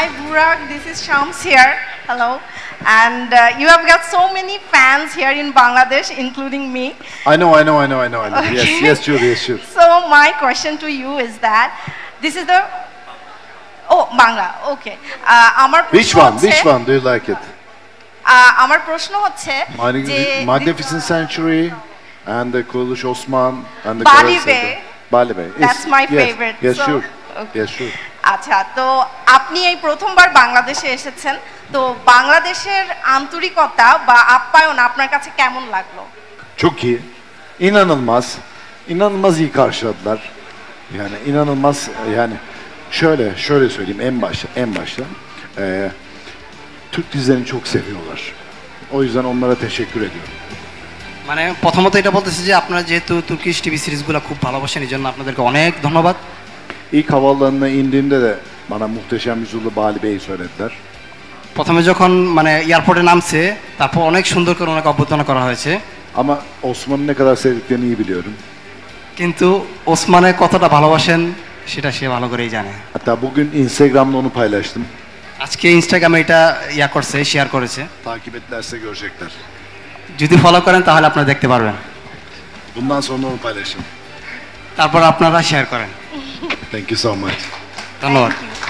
Hi Burak, this is Shams here. Hello. And you have got so many fans here in Bangladesh, including me. I know. Okay. Yes, sure. So my question to you is that this is the Bangla. Okay. আমার Which one do you like it? আমার প্রশ্ন হচ্ছে যে Magnificent Century and the Kuruluş Osman and the Bali Bey. Bali Bey. That's my favorite. Yes, So, sure. okay. Yes, sure. আচ্ছা, তো আপনি এই প্রথমবার বাংলাদেশে এসেছেন, তো বাংলাদেশের আন্তরিকতা বা আপ্যায়ন আপনার কাছে কেমন লাগলো? Çok iyi. İnanılmaz iyi karşıladılar. Yani inanılmaz, yani şöyle söyleyeyim en başta. Türk dizilerini çok seviyorlar. O yüzden onlara teşekkür ediyorum. মানে প্রথমত এটা বলতেছি যে আপনারা যেহেতু তুর্কিশ টিভি সিরিজগুলো খুব ভালোবাসেন, এই জন্য আপনাদেরকে অনেক ধন্যবাদ। İlk havaalanına indiğimde de bana Muhteşem Yüzyıl'da Bali Bey'i söylediler. প্রথমে যখন মানে এয়ারপোর্টে নামছে, তারপর অনেক সুন্দর করে ওনাকে অভ্যর্থনা করা হয়েছে। Ama Osman'ı ne kadar sevdiklerini iyi biliyorum. কিন্তু ওসমানের কতটা ভালোবাসেন সেটা সে ভালো করেই জানে। Hatta bugün Instagram'da onu paylaştım. আজকে ইনস্টাগ্রামে এটা শেয়ার করেছে। Takip ettilerse görecekler. যদি ফলো করেন তাহলে আপনারা দেখতে পারবেন। Bundan sonra onu paylaşın. তারপর আপনারা শেয়ার করেন। Thank you so much. ধন্যবাদ।